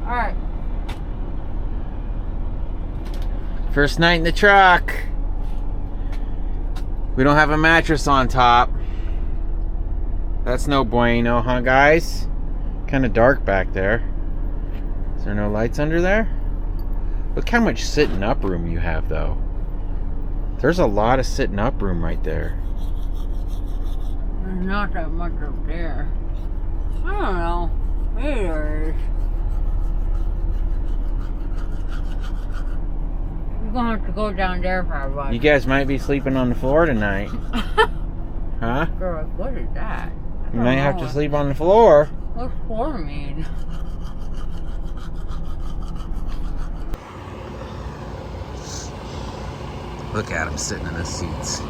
Alright. First night in the truck. We don't have a mattress on top. That's no bueno, huh, guys? Kind of dark back there. Is there no lights under there? Look how much sitting up room you have, though. There's a lot of sitting up room right there. There's not that much up there. I don't know. Maybe there is. We're gonna have to go down there for a while. You guys might be sleeping on the floor tonight. Huh? Girl, what is that? You might have to sleep on the floor. What's floor mean? Look at him sitting in the seats.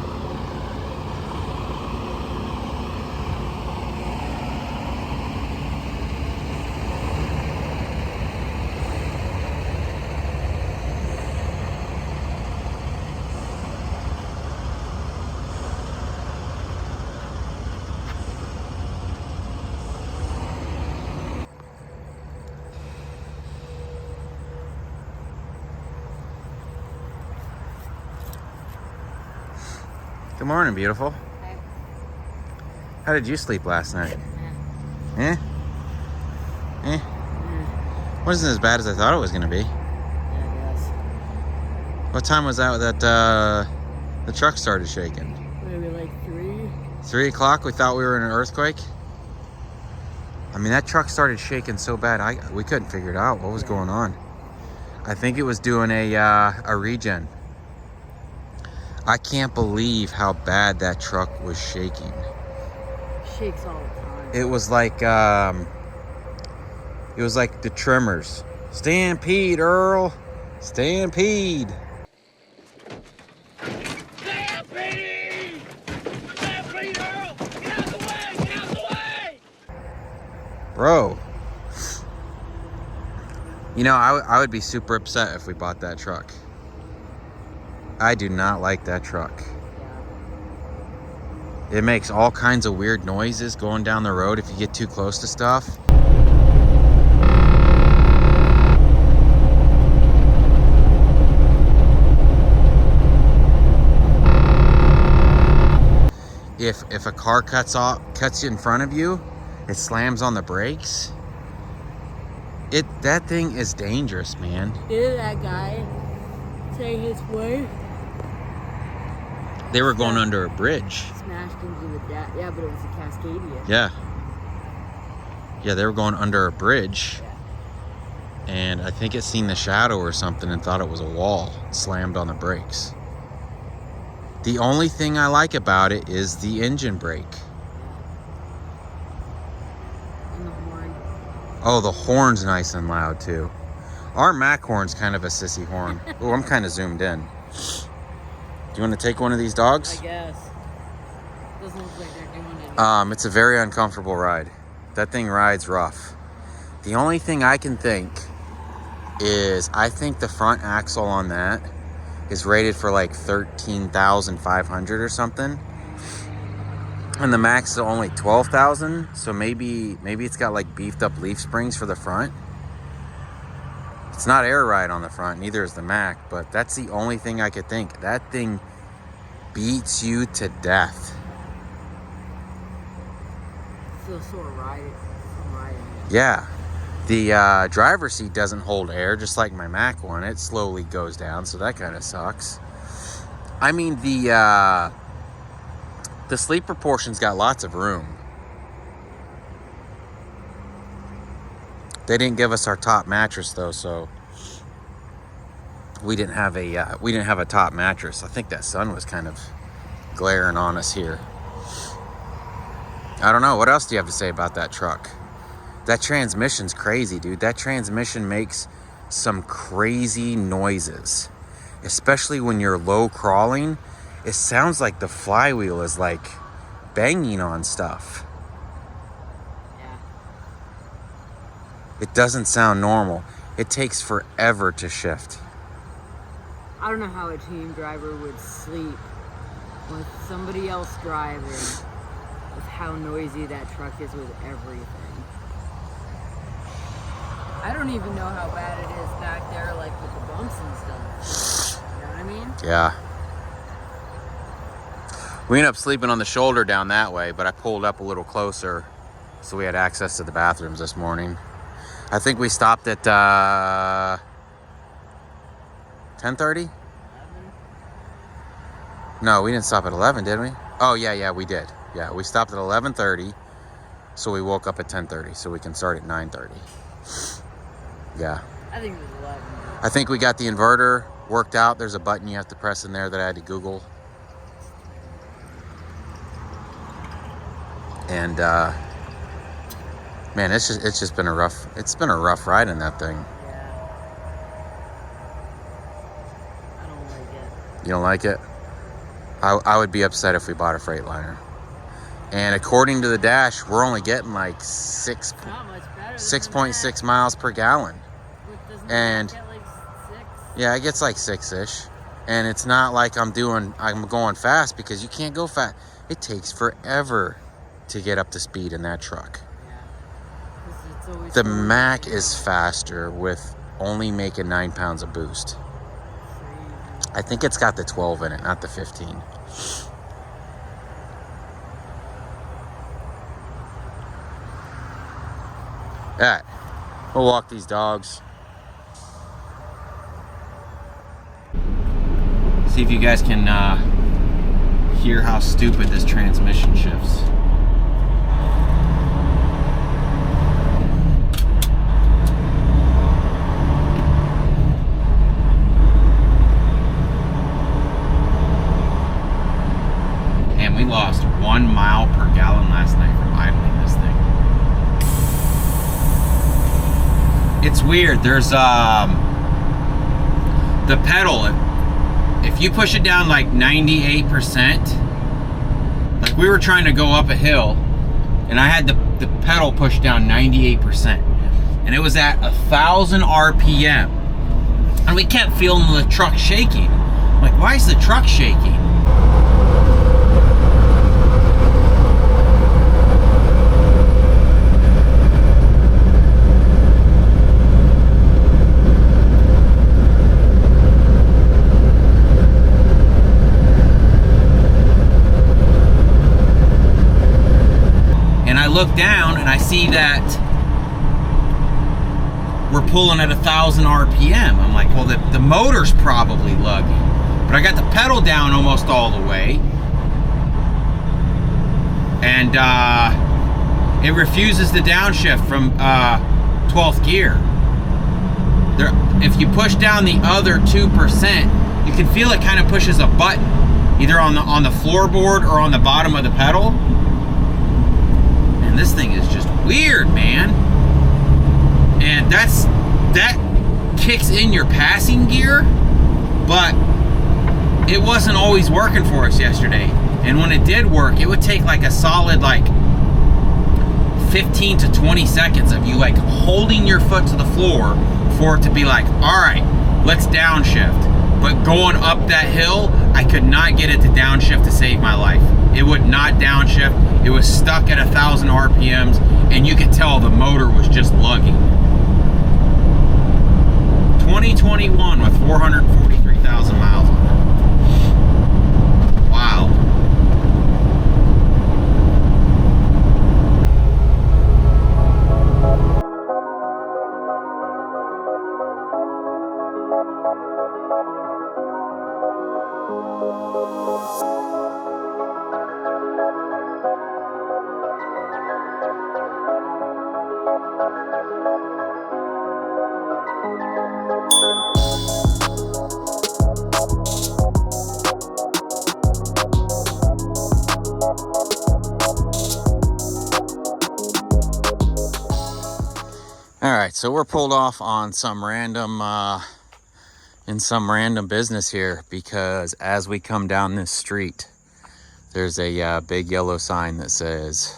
Good morning, beautiful. Hey. How did you sleep last night? Eh? Eh? Wasn't as bad as I thought it was going to be. Yeah, I guess. What time was that the truck started shaking? Maybe like 3? 3 o'clock? We thought we were in an earthquake? I mean, that truck started shaking so bad, we couldn't figure it out. What was going on? I think it was doing a regen. I can't believe how bad that truck was shaking. Shakes all the time. It was like the Tremors. Stampede, Earl. Stampede. Stampede! Stampede, Earl! Get out of the way! Get out of the way! Bro. You know, I would be super upset if we bought that truck. I do not like that truck. It makes all kinds of weird noises going down the road if you get too close to stuff. If a car cuts you in front of you, it slams on the brakes. That thing is dangerous, man. Did that guy say his way? They were going under a bridge. Smashed into the yeah, but it was a Cascadia. Yeah. Yeah, they were going under a bridge. Yeah. And I think it seen the shadow or something and thought it was a wall. Slammed on the brakes. The only thing I like about it is the engine brake. And the horn. Oh, the horn's nice and loud too. Our Mac horn's kind of a sissy horn. Oh, I'm kind of zoomed in. Do you want to take one of these dogs? I guess. Doesn't look like they're doing anything. It's a very uncomfortable ride. That thing rides rough. The only thing I can think is I think the front axle on that is rated for like 13,500 or something. And the Max is only 12,000. So maybe it's got like beefed up leaf springs for the front. It's not air ride on the front, neither is the Mac, but that's the only thing I could think. That thing beats you to death. Still sort of riding. Yeah. The driver's seat doesn't hold air, just like my Mac one. It slowly goes down, so that kind of sucks. I mean, the sleeper portion's got lots of room. They didn't give us our top mattress though, so we didn't have a top mattress. I think that sun was kind of glaring on us here. I don't know. What else do you have to say about that truck? That transmission's crazy, dude. That transmission makes some crazy noises, especially when you're low crawling. It sounds like the flywheel is like banging on stuff. It doesn't sound normal. It takes forever to shift. I don't know how a team driver would sleep with somebody else driving, with how noisy that truck is with everything. I don't even know how bad it is back there, like with the bumps and stuff. You know what I mean? Yeah. We ended up sleeping on the shoulder down that way, but I pulled up a little closer so we had access to the bathrooms this morning. I think we stopped at 10:30? No, we didn't stop at 11, did we? Oh, yeah, we did. Yeah, we stopped at 11:30, so we woke up at 10:30, so we can start at 9:30. Yeah. I think it was 11. I think we got the inverter worked out. There's a button you have to press in there that I had to Google. And man, it's just been a rough ride in that thing. Yeah. I don't like it. You don't like it? I would be upset if we bought a Freightliner. And according to the dash, we're only getting like 6.6 miles per gallon. And get like 6? yeah, it gets like 6-ish. And it's not like I'm going fast, because you can't go fast. It takes forever to get up to speed in that truck. Yeah. The Mac is faster with only making 9 pounds of boost. I think it's got the 12 in it, not the 15. All right, we'll walk these dogs. See if you guys can hear how stupid this transmission shifts. And we lost 1 mile per gallon last night from idling this thing. It's weird. There's the pedal. If you push it down like 98%, like we were trying to go up a hill, and I had the pedal pushed down 98%, and it was at 1,000 RPM, and we kept feeling the truck shaking. I'm like, why is the truck shaking? Look down and I see that we're pulling at 1,000 RPM. I'm like, well, the motor's probably lugging, but I got the pedal down almost all the way, and it refuses the downshift from 12th gear. If you push down the other 2%, you can feel it kind of pushes a button, either on the floorboard or on the bottom of the pedal. This thing is just weird, man. And that kicks in your passing gear, but it wasn't always working for us yesterday. And when it did work, it would take like a solid like 15 to 20 seconds of you like holding your foot to the floor for it to be like, all right, let's downshift. But going up that hill, I could not get it to downshift to save my life. It would not downshift. It was stuck at 1,000 RPMs, and you could tell the motor was just lugging. 2021 with 443,000 miles on it. Wow. All right, so we're pulled off on some random business here, because as we come down this street, there's a big yellow sign that says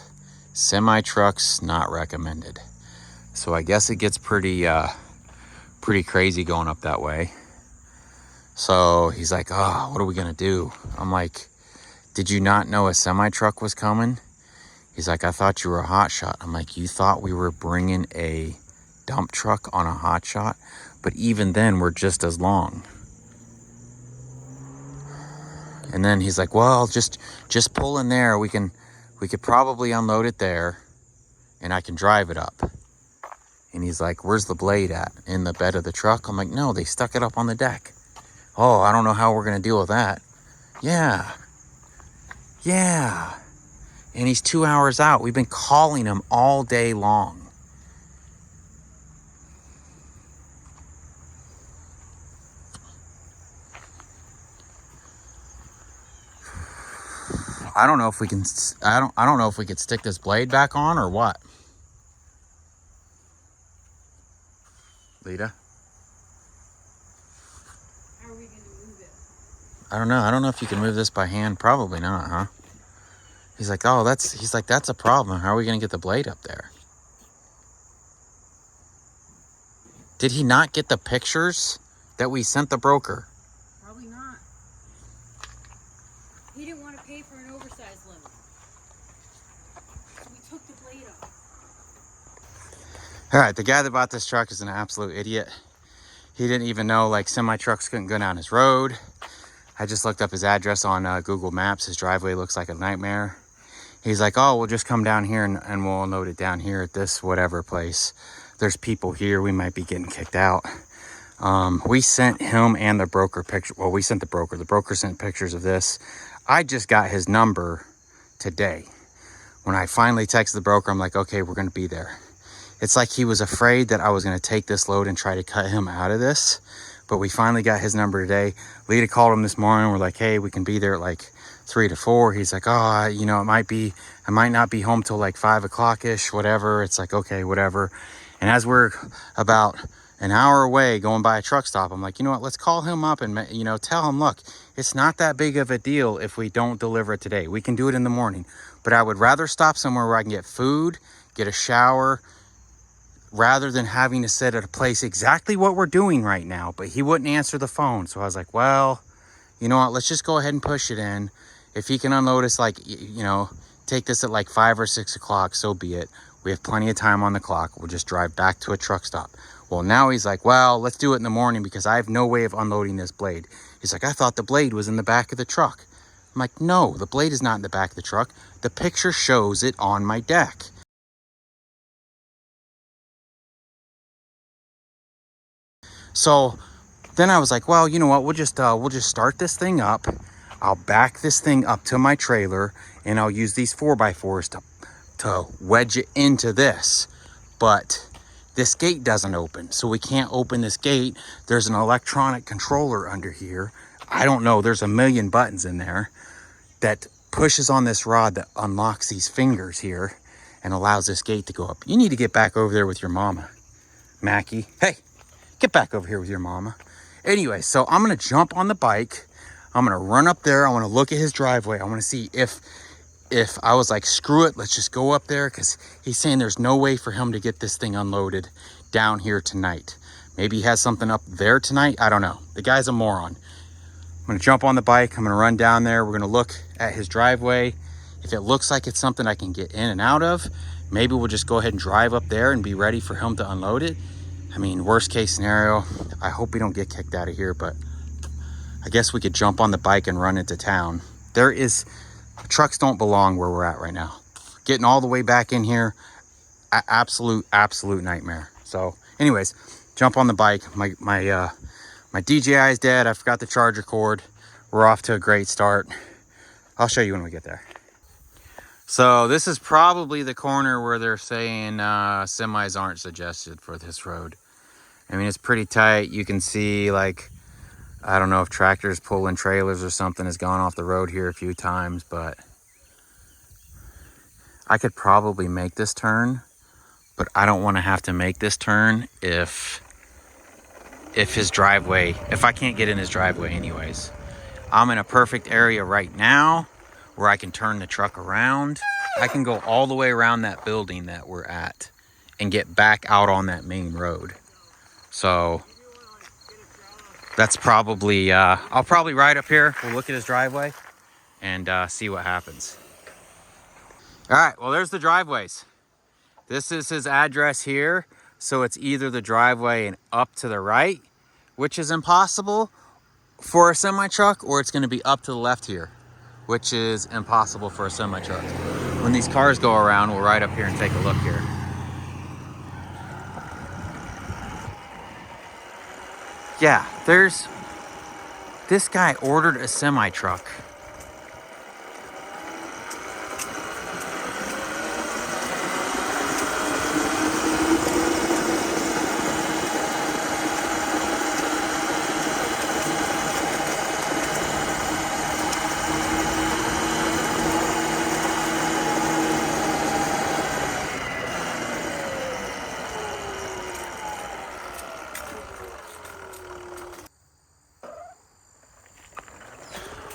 semi trucks not recommended. So I guess it gets pretty crazy going up that way. So he's like, oh, what are we gonna do? I'm like, did you not know a semi truck was coming? He's like, I thought you were a hot shot. I'm like, you thought we were bringing a dump truck on a hot shot, but even then we're just as long. And then he's like, well, just pull in there. We could probably unload it there and I can drive it up. And he's like, where's the blade at? In the bed of the truck? I'm like, no, they stuck it up on the deck. Oh, I don't know how we're going to deal with that. Yeah. And he's 2 hours out. We've been calling him all day long. I don't know if we can, I don't know if we could stick this blade back on or what. Lita? How are we going to move it? I don't know. I don't know if you can move this by hand. Probably not, huh? He's like, oh, that's a problem. How are we going to get the blade up there? Did he not get the pictures that we sent the broker? Probably not. He didn't want to pay for an oversized limit. We took the blade off. All right, the guy that bought this truck is an absolute idiot. He didn't even know like semi trucks couldn't go down his road. I just looked up his address on Google Maps. His driveway looks like a nightmare. He's like, oh, we'll just come down here and we'll unload it down here at this whatever place. There's people here. We might be getting kicked out. We sent him and the broker picture. Well, we sent the broker. The broker sent pictures of this. I just got his number today. When I finally texted the broker, I'm like, okay, we're going to be there. It's like he was afraid that I was going to take this load and try to cut him out of this. But we finally got his number today. Lita called him this morning. We're like, hey, we can be there at like 3 to 4. He's like, oh, you know, I might not be home till like 5 o'clock-ish, whatever. It's like, okay, whatever. And as we're about an hour away going by a truck stop, I'm like, you know what, let's call him up and, you know, tell him, look, it's not that big of a deal if we don't deliver it today. We can do it in the morning. But I would rather stop somewhere where I can get food, get a shower, rather than having to sit at a place exactly what we're doing right now. But he wouldn't answer the phone. So I was like, well, you know what, let's just go ahead and push it in. If he can unload us, like, you know, take this at like 5 or 6 o'clock, so be it. We have plenty of time on the clock. We'll just drive back to a truck stop. Well, now he's like, well, let's do it in the morning because I have no way of unloading this blade. He's like, I thought the blade was in the back of the truck. I'm like, no, the blade is not in the back of the truck. The picture shows it on my deck. So then I was like, well, you know what? We'll just start this thing up. I'll back this thing up to my trailer and I'll use these 4x4s to wedge it into this. But this gate doesn't open, so we can't open this gate. There's an electronic controller under here. I don't know. There's a million buttons in there that pushes on this rod that unlocks these fingers here and allows this gate to go up. You need to get back over there with your mama, Mackie. Hey, get back over here with your mama. Anyway, so I'm going to jump on the bike. I'm going to run up there. I want to look at his driveway. I want to see if I was like, screw it, let's just go up there, because he's saying there's no way for him to get this thing unloaded down here tonight. Maybe he has something up there tonight. I don't know. The guy's a moron. I'm going to jump on the bike. I'm going to run down there. We're going to look at his driveway. If it looks like it's something I can get in and out of, maybe we'll just go ahead and drive up there and be ready for him to unload it. I mean, worst case scenario, I hope we don't get kicked out of here, but I guess we could jump on the bike and run into town. Trucks don't belong where we're at right now. Getting all the way back in here, absolute nightmare. So anyways, jump on the bike. My DJI is dead. I forgot the charger cord. We're off to a great start. I'll show you when we get there. So this is probably the corner where they're saying semis aren't suggested for this road. I mean, it's pretty tight. You can see, like, I don't know if tractors pulling trailers or something has gone off the road here a few times, but I could probably make this turn, but I don't want to have to make this turn if I can't get in his driveway anyways. I'm in a perfect area right now where I can turn the truck around. I can go all the way around that building that we're at and get back out on that main road. So that's probably, I'll probably ride up here. We'll look at his driveway and see what happens. All right, well, there's the driveways. This is his address here. So it's either the driveway and up to the right, which is impossible for a semi-truck, or it's going to be up to the left here, which is impossible for a semi-truck. When these cars go around, we'll ride up here and take a look here. Yeah, this guy ordered a semi-truck.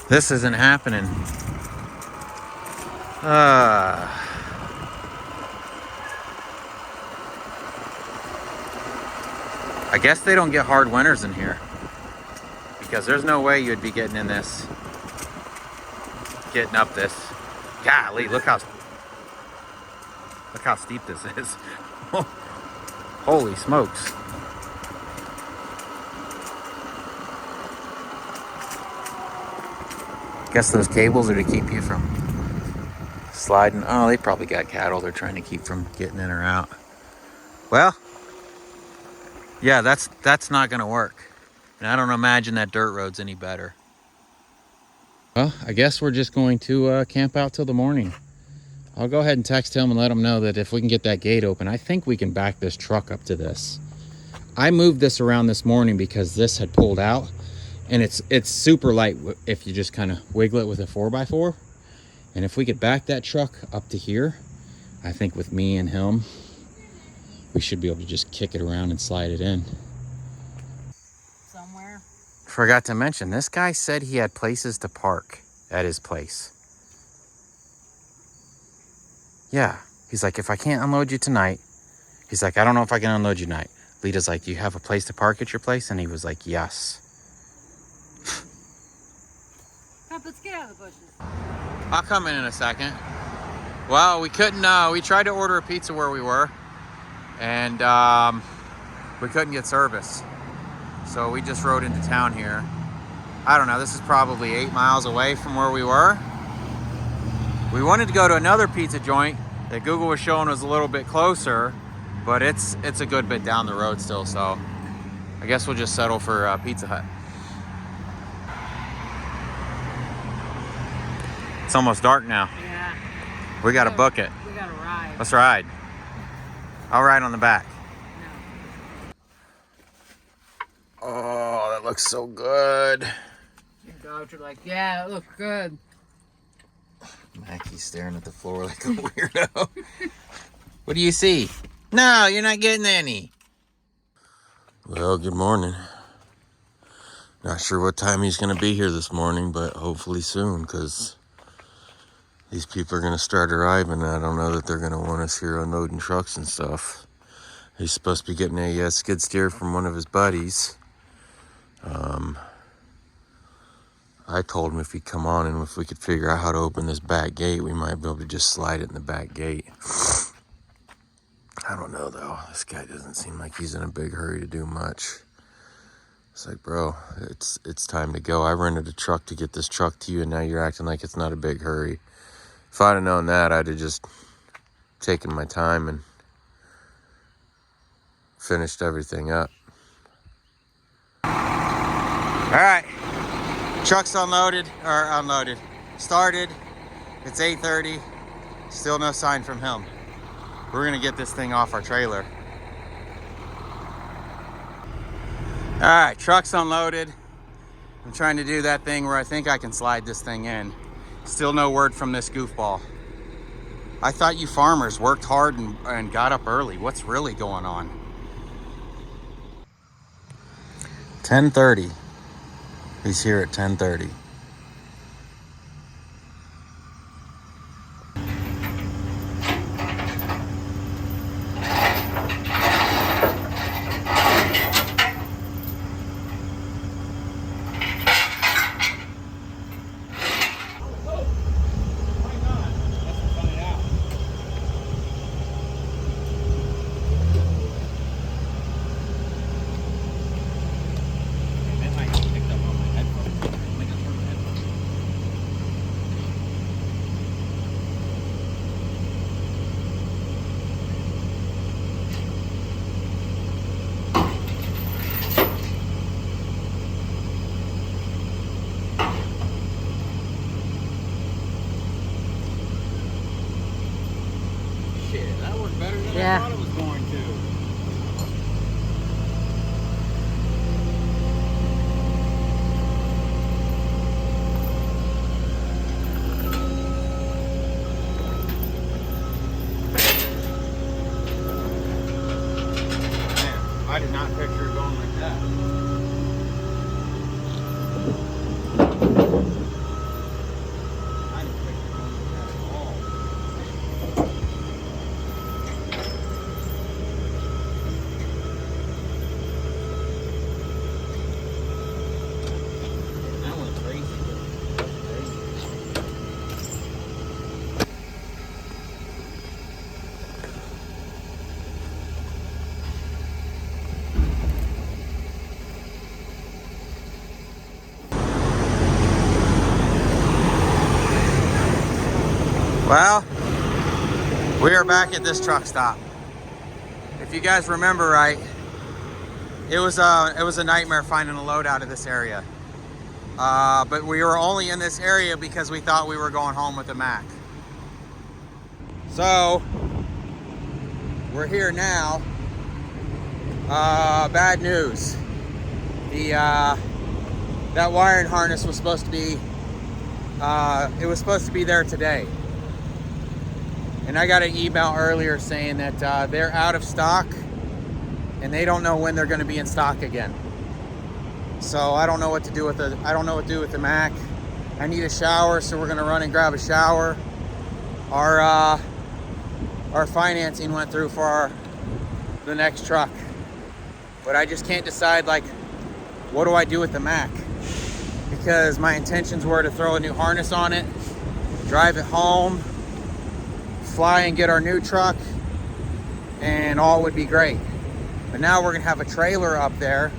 This isn't happening. I guess they don't get hard winters in here, because there's no way you'd be getting up this. Golly, look how steep this is. Holy smokes. Guess those cables are to keep you from sliding. Oh, they probably got cattle they're trying to keep from getting in or out. Well, yeah, that's not gonna work. And I don't imagine that dirt road's any better. Well, I guess we're just going to camp out till the morning. I'll go ahead and text him and let him know that if we can get that gate open, I think we can back this truck up to this. I moved this around this morning because this had pulled out. And it's super light if you just kind of wiggle it with a 4x4. And if we could back that truck up to here, I think with me and him, we should be able to just kick it around and slide it in. Somewhere. Forgot to mention, this guy said he had places to park at his place. Yeah, he's like, if I can't unload you tonight, he's like, I don't know if I can unload you tonight. Lita's like, do you have a place to park at your place? And he was like, yes. Let's get out of the bushes. I'll come in a second. Well, we couldn't, we tried to order a pizza where we were, and we couldn't get service. So we just rode into town here. I don't know, this is probably 8 miles away from where we were. We wanted to go to another pizza joint that Google was showing was a little bit closer, but it's a good bit down the road still, so I guess we'll just settle for Pizza Hut. It's almost dark now. Yeah. We gotta book it. We gotta ride. Let's ride. I'll ride on the back. No. Oh, that looks so good. Your dogs are like, yeah, it looks good. Mackie's staring at the floor like a weirdo. What do you see? No, you're not getting any. Well, good morning. Not sure what time he's gonna be here this morning, but hopefully soon, because these people are going to start arriving. I don't know that they're going to want us here unloading trucks and stuff. He's supposed to be getting a skid steer from one of his buddies. I told him if he'd come on and if we could figure out how to open this back gate, we might be able to just slide it in the back gate. I don't know, though. This guy doesn't seem like he's in a big hurry to do much. It's like, bro, it's time to go. I rented a truck to get this truck to you, and now you're acting like it's not a big hurry. If I'd have known that, I'd have just taken my time and finished everything up. All right, truck's started. It's 8:30, still no sign from him. We're gonna get this thing off our trailer. All right, truck's unloaded. I'm trying to do that thing where I think I can slide this thing in. Still no word from this goofball. I thought you farmers worked hard and got up early. What's really going on? 10:30. He's here at 10:30. I did not picture it going like that. I didn't picture it going like that at all. That went crazy. Well, we are back at this truck stop. If you guys remember right, it was a nightmare finding a load out of this area. But we were only in this area because we thought we were going home with the Mac. So we're here now. Bad news. That wiring harness was supposed to be there today. And I got an email earlier saying that they're out of stock and they don't know when they're going to be in stock again. So I don't know what to do with the Mac. I need a shower, so we're going to run and grab a shower. Our financing went through for the next truck, but I just can't decide, like, what do I do with the Mac? Because my intentions were to throw a new harness on it, drive it home, fly and get our new truck, and all would be great. But now we're gonna have a trailer up there.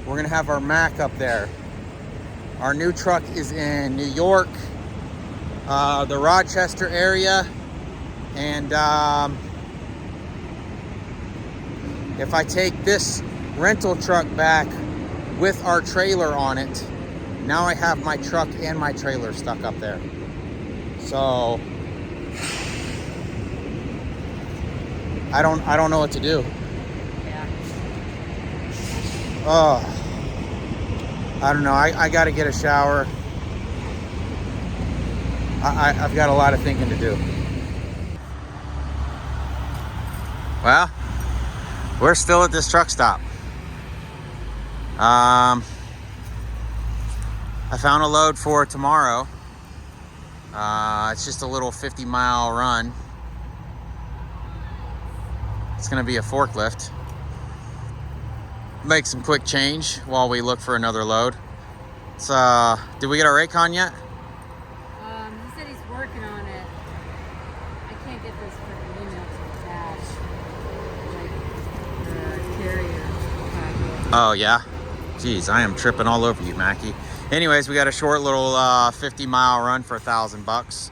We're gonna have our Mac up there. Our new truck is in New York, the Rochester area, and if I take this rental truck back with our trailer on it, now I have my truck and my trailer stuck up there. So I don't know what to do. Yeah. Oh, I don't know. I got to get a shower. I've got a lot of thinking to do. Well, we're still at this truck stop. I found a load for tomorrow. It's just a little 50-mile run. It's gonna be a forklift. Make some quick change while we look for another load. So, did we get our Raycon yet? He said he's working on it. I can't get this freaking email to attach. Like, the carrier package. Oh, yeah? Jeez, I am tripping all over you, Mackie. Anyways, we got a short little 50-mile run for $1,000.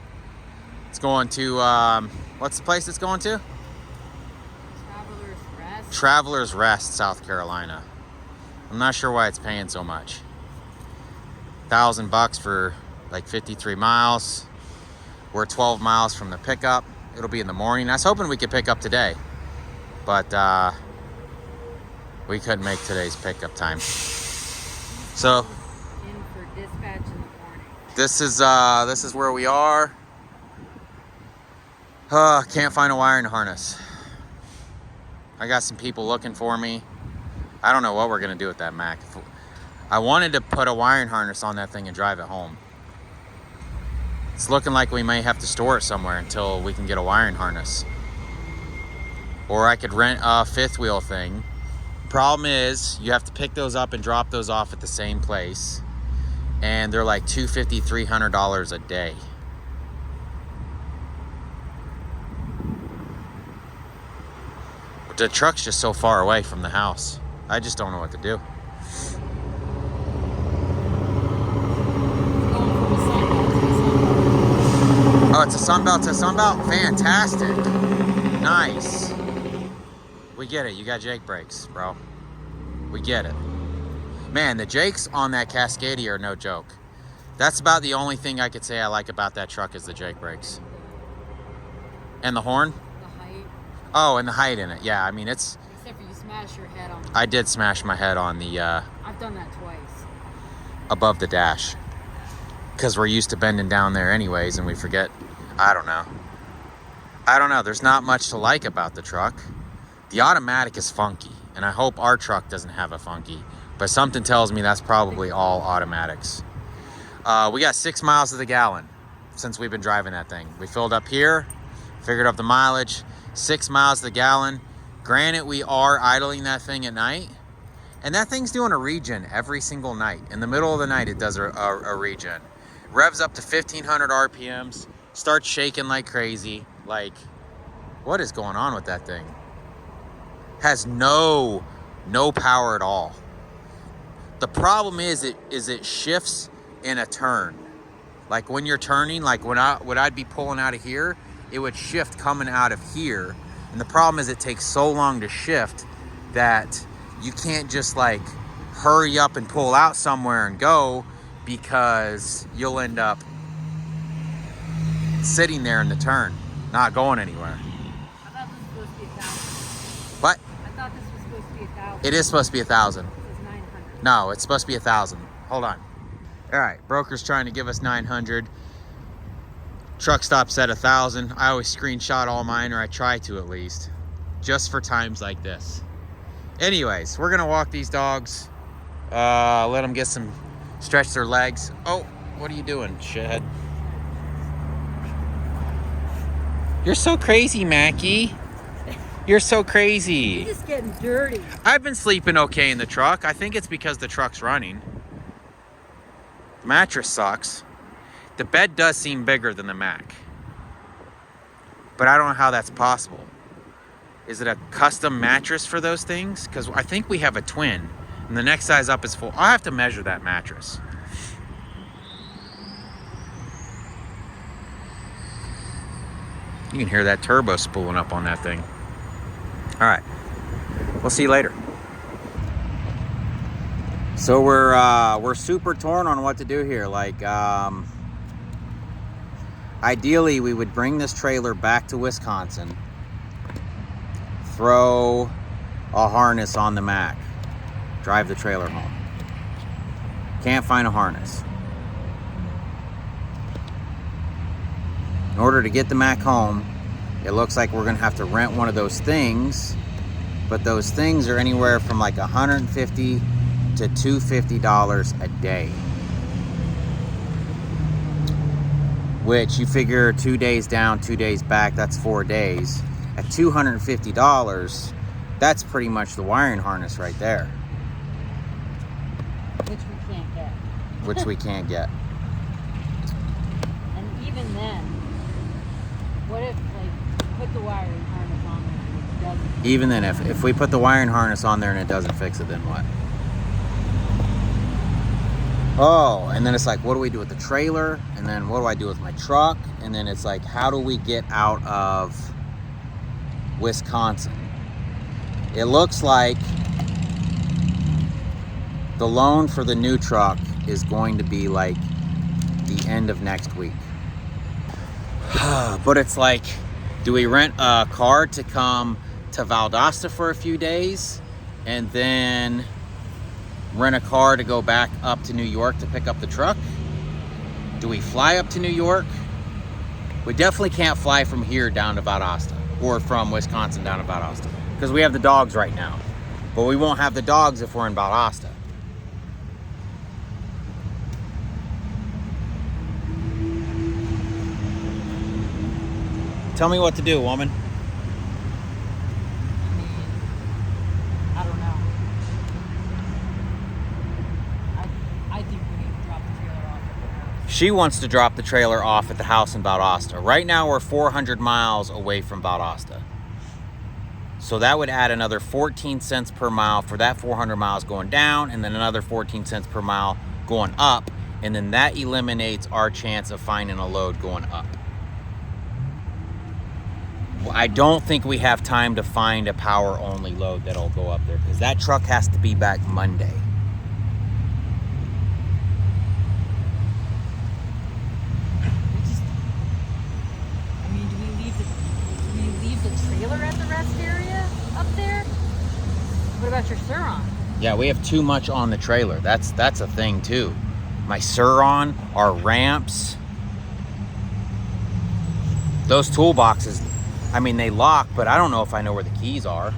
It's going to, what's the place it's going to? Travelers Rest, South Carolina. I'm not sure why it's paying so much. $1,000 for like 53 miles. We're 12 miles from the pickup. It'll be in the morning. I was hoping we could pick up today, but we couldn't make today's pickup time. So in for dispatch in the morning. this is where we are. Can't find a wiring harness. I got some people looking for me. I don't know what we're gonna do with that Mac. I wanted to put a wiring harness on that thing and drive it home. It's looking like we may have to store it somewhere until we can get a wiring harness. Or I could rent a fifth wheel thing. Problem is, you have to pick those up and drop those off at the same place. And they're like $250, $300 a day. The truck's just so far away from the house. I just don't know what to do. Oh, it's a Sunbelt to Sunbelt? Fantastic. Nice. We get it. You got Jake brakes, bro. We get it. Man, the Jakes on that Cascadia are no joke. That's about the only thing I could say I like about that truck is the Jake brakes. And the horn? Oh, and the height in it. Yeah, I mean, it's... Except for you smash your head on... I did smash my head on the... I've done that twice. Above the dash. Because we're used to bending down there anyways, and we forget... I don't know. There's not much to like about the truck. The automatic is funky. And I hope our truck doesn't have a funky, but something tells me that's probably all automatics. We got 6 miles to the gallon since we've been driving that thing. We filled up here, figured up the mileage, 6 miles to the gallon. Granted, we are idling that thing at night, and that thing's doing a regen every single night. In the middle of the night, it does a regen. Revs up to 1,500 RPMs, starts shaking like crazy. Like, what is going on with that thing? Has no power at all. The problem is it shifts in a turn. Like when you're turning, like when I'd be pulling out of here, it would shift coming out of here. And the problem is it takes so long to shift that you can't just like hurry up and pull out somewhere and go, because you'll end up sitting there in the turn, not going anywhere. I thought this was supposed to be 1,000. What? I thought this was supposed to be 1,000. It is supposed to be 1,000. It was 900. No, it's supposed to be 1,000. Hold on. All right, broker's trying to give us 900. Truck stop said 1,000. I always screenshot all mine, or I try to at least, just for times like this. Anyways, we're gonna walk these dogs, let them get some, stretch their legs. Oh, what are you doing, shithead? You're so crazy, Mackie. You're so crazy. You're just getting dirty. I've been sleeping okay in the truck. I think it's because the truck's running. The mattress sucks. The bed does seem bigger than the Mac, but I don't know how that's possible. Is it a custom mattress for those things? Because I think we have a twin, and the next size up is full. I'll have to measure that mattress. You can hear that turbo spooling up on that thing. All right, we'll see you later. So we're super torn on what to do here. Like, ideally, we would bring this trailer back to Wisconsin, throw a harness on the Mac, drive the trailer home. Can't find a harness. In order to get the Mac home, it looks like we're gonna have to rent one of those things, but those things are anywhere from like $150 to $250 a day. Which you figure 2 days down, 2 days back, that's 4 days. At $250, that's pretty much the wiring harness right there. Which we can't get. Which we can't get. And even then, what if, like, put the wiring harness on there and it doesn't? Even then, if we put the wiring harness on there and it doesn't fix it, then what? Oh, and then it's like, what do we do with the trailer? And then what do I do with my truck? And then it's like, how do we get out of Wisconsin? It looks like the loan for the new truck is going to be like the end of next week. But it's like, do we rent a car to come to Valdosta for a few days and then rent a car to go back up to New York to pick up the truck? Do we fly up to New York? We definitely can't fly from here down to Valdosta, or from Wisconsin down to Valdosta, because we have the dogs right now. But we won't have the dogs if we're in Valdosta. Tell me what to do, woman. I don't know. I think we need to drop the trailer off at the house. She wants to drop the trailer off at the house in Valdosta. Right now we're 400 miles away from Valdosta. So that would add another 14 cents per mile for that 400 miles going down, and then another 14 cents per mile going up. And then that eliminates our chance of finding a load going up. I don't think we have time to find a power-only load that'll go up there, because that truck has to be back Monday. I mean, do we leave the trailer at the rest area up there? What about your Suron? Yeah, we have too much on the trailer. That's a thing too. My Suron, our ramps, those toolboxes. I mean, they lock, but I don't know if I know where the keys are.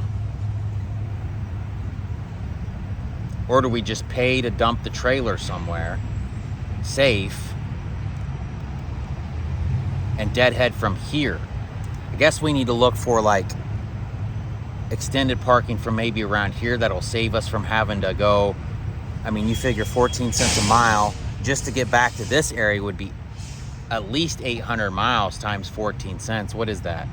Or do we just pay to dump the trailer somewhere safe and deadhead from here? I guess we need to look for like extended parking from maybe around here that'll save us from having to go. I mean, you figure 14 cents a mile just to get back to this area would be at least 800 miles times 14 cents. What is that?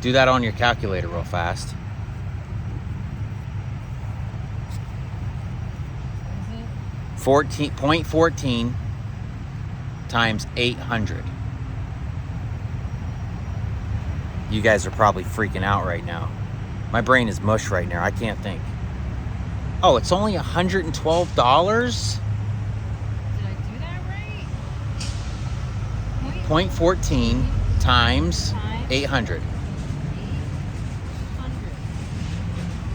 Do that on your calculator real fast. 0.14 times 800. You guys are probably freaking out right now. My brain is mush right now. I can't think. Oh, it's only $112? Did I do that right? 0.14 times 800. 800.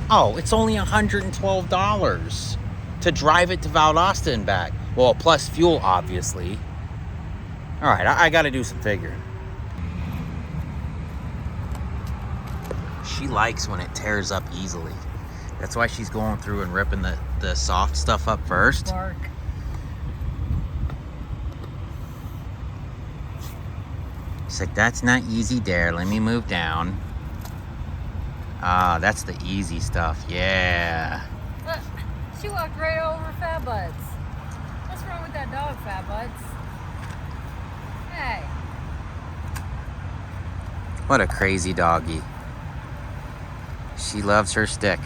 Oh, it's only $112 to drive it to Valdosta and back. Well, plus fuel, obviously. All right, I got to do some figuring. She likes when it tears up easily. That's why she's going through and ripping the soft stuff up first. Bark. She's like, that's not easy there. Let me move down. Ah, that's the easy stuff. Yeah. Look, she walked right over Fat Butts. What's wrong with that dog, Fat Butts? Hey. What a crazy doggy. She loves her stick.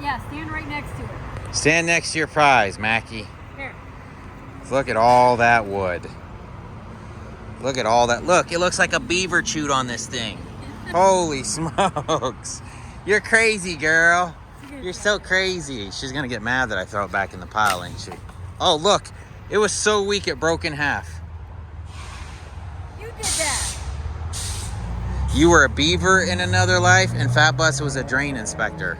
Yeah, stand right next to her. Stand next to your prize, Mackie. Here. Look at all that wood. Look at all that. Look, it looks like a beaver chewed on this thing. Holy smokes. You're crazy, girl. You're so crazy. She's going to get mad that I throw it back in the pile, ain't she? Oh, look. It was so weak it broke in half. You did that. You were a beaver in another life, and Fat Bus was a drain inspector.